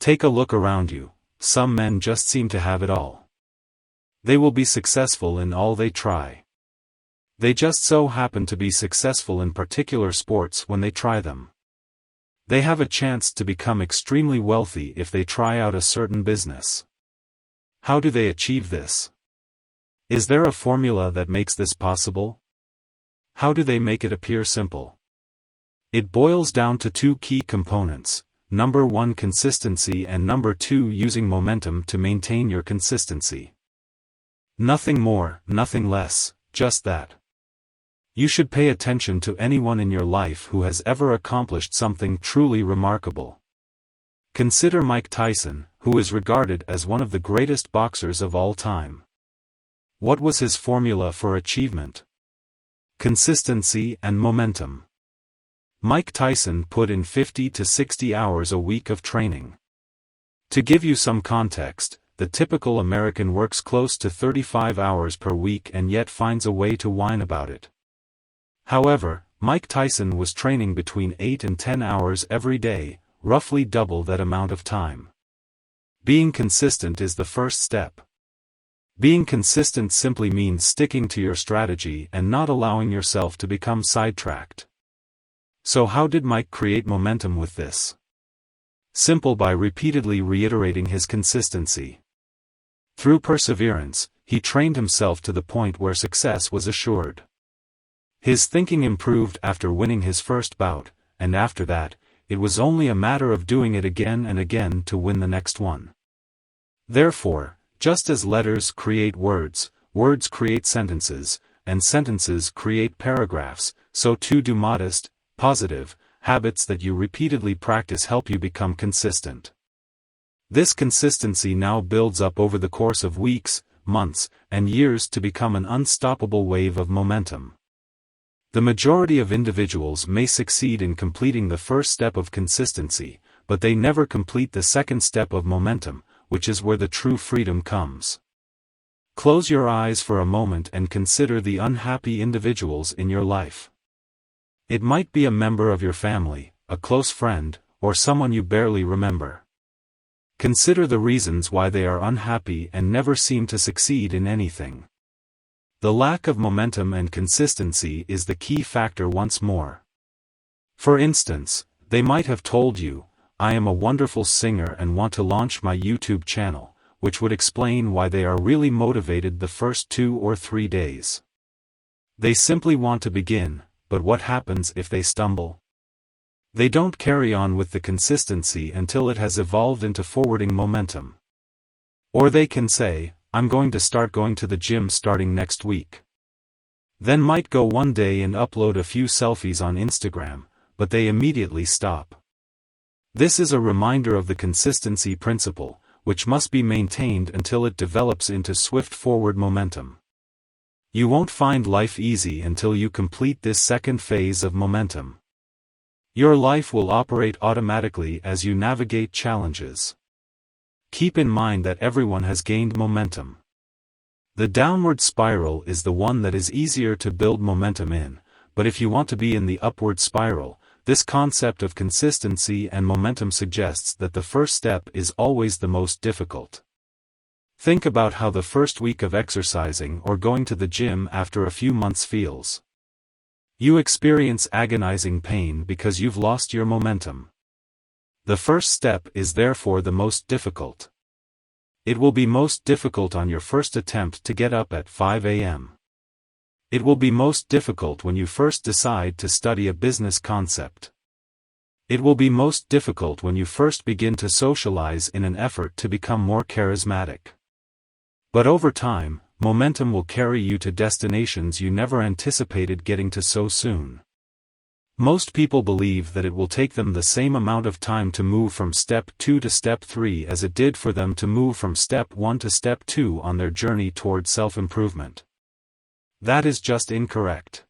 Take a look around you. Some men just seem to have it all. They will be successful in all they try. They just so happen to be successful in particular sports when they try them. They have a chance to become extremely wealthy if they try out a certain business. How do they achieve this? Is there a formula that makes this possible? How do they make it appear simple? It boils down to two key components. Number 1, consistency, and number 2, using momentum to maintain your consistency. Nothing more, nothing less, just that. You should pay attention to anyone in your life who has ever accomplished something truly remarkable. Consider Mike Tyson, who is regarded as one of the greatest boxers of all time. What was his formula for achievement? Consistency and momentum. Mike Tyson put in 50 to 60 hours a week of training. To give you some context, the typical American works close to 35 hours per week and yet finds a way to whine about it. However, Mike Tyson was training between 8 and 10 hours every day, roughly double that amount of time. Being consistent is the first step. Being consistent simply means sticking to your strategy and not allowing yourself to become sidetracked. So how did Mike create momentum with this? Simple: by repeatedly reiterating his consistency. Through perseverance, he trained himself to the point where success was assured. His thinking improved after winning his first bout, and after that, it was only a matter of doing it again and again to win the next one. Therefore, just as letters create words, words create sentences, and sentences create paragraphs, so too do modest, positive habits that you repeatedly practice help you become consistent. This consistency now builds up over the course of weeks, months, and years to become an unstoppable wave of momentum. The majority of individuals may succeed in completing the first step of consistency, but they never complete the second step of momentum, which is where the true freedom comes. Close your eyes for a moment and consider the unhappy individuals in your life. It might be a member of your family, a close friend, or someone you barely remember. Consider the reasons why they are unhappy and never seem to succeed in anything. The lack of momentum and consistency is the key factor once more. For instance, they might have told you, "I am a wonderful singer and want to launch my YouTube channel," which would explain why they are really motivated the first 2 or 3 days. They simply want to begin. But what happens if they stumble? They don't carry on with the consistency until it has evolved into forwarding momentum. Or they can say, "I'm going to start going to the gym starting next week." Then might go one day and upload a few selfies on Instagram, but they immediately stop. This is a reminder of the consistency principle, which must be maintained until it develops into swift forward momentum. You won't find life easy until you complete this second phase of momentum. Your life will operate automatically as you navigate challenges. Keep in mind that everyone has gained momentum. The downward spiral is the one that is easier to build momentum in, but if you want to be in the upward spiral, this concept of consistency and momentum suggests that the first step is always the most difficult. Think about how the first week of exercising or going to the gym after a few months feels. You experience agonizing pain because you've lost your momentum. The first step is therefore the most difficult. It will be most difficult on your first attempt to get up at 5 a.m. It will be most difficult when you first decide to study a business concept. It will be most difficult when you first begin to socialize in an effort to become more charismatic. But over time, momentum will carry you to destinations you never anticipated getting to so soon. Most people believe that it will take them the same amount of time to move from step 2 to step 3 as it did for them to move from step 1 to step 2 on their journey toward self-improvement. That is just incorrect.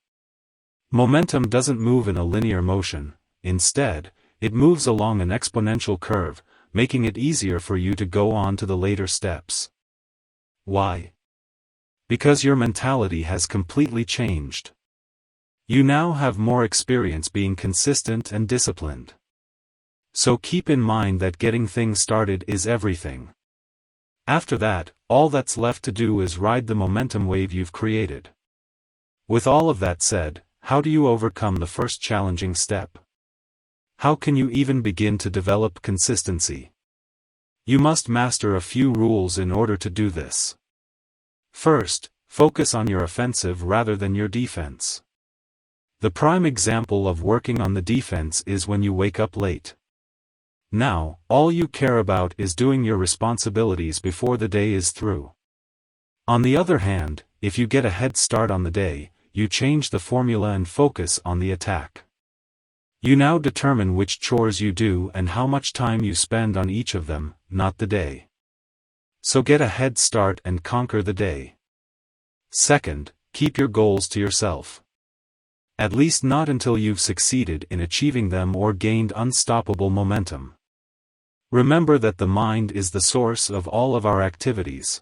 Momentum doesn't move in a linear motion. Instead, it moves along an exponential curve, making it easier for you to go on to the later steps. Why? Because your mentality has completely changed. You now have more experience being consistent and disciplined. So keep in mind that getting things started is everything. After that, all that's left to do is ride the momentum wave you've created. With all of that said, how do you overcome the first challenging step? How can you even begin to develop consistency? You must master a few rules in order to do this. First, focus on your offensive rather than your defense. The prime example of working on the defense is when you wake up late. Now, all you care about is doing your responsibilities before the day is through. On the other hand, if you get a head start on the day, you change the formula and focus on the attack. You now determine which chores you do and how much time you spend on each of them, not the day. So get a head start and conquer the day. Second, keep your goals to yourself. At least not until you've succeeded in achieving them or gained unstoppable momentum. Remember that the mind is the source of all of our activities.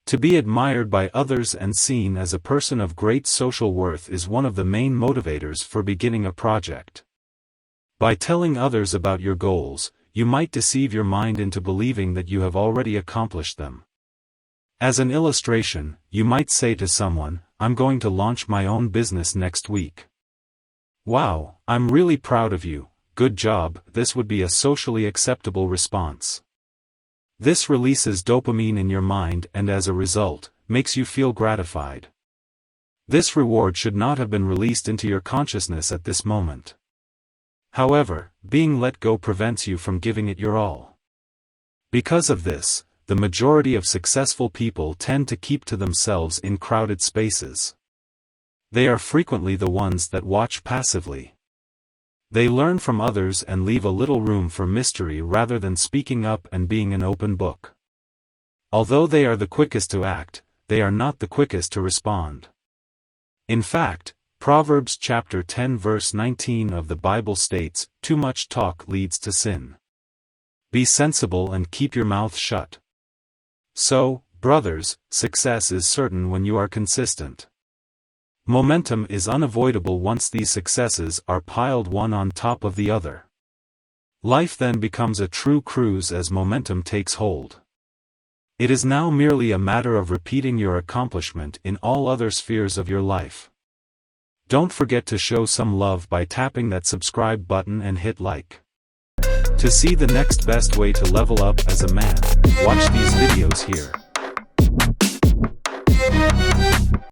To be admired by others and seen as a person of great social worth is one of the main motivators for beginning a project. By telling others about your goals, you might deceive your mind into believing that you have already accomplished them. As an illustration, you might say to someone, "I'm going to launch my own business next week." "Wow, I'm really proud of you, good job." This would be a socially acceptable response. This releases dopamine in your mind and as a result, makes you feel gratified. This reward should not have been released into your consciousness at this moment. However, being let go prevents you from giving it your all. Because of this, the majority of successful people tend to keep to themselves in crowded spaces. They are frequently the ones that watch passively. They learn from others and leave a little room for mystery rather than speaking up and being an open book. Although they are the quickest to act, they are not the quickest to respond. In fact, Proverbs chapter 10 verse 19 of the Bible states, "Too much talk leads to sin. Be sensible and keep your mouth shut." So, brothers, success is certain when you are consistent. Momentum is unavoidable once these successes are piled one on top of the other. Life then becomes a true cruise as momentum takes hold. It is now merely a matter of repeating your accomplishment in all other spheres of your life. Don't forget to show some love by tapping that subscribe button and hit like. To see the next best way to level up as a man, watch these videos here.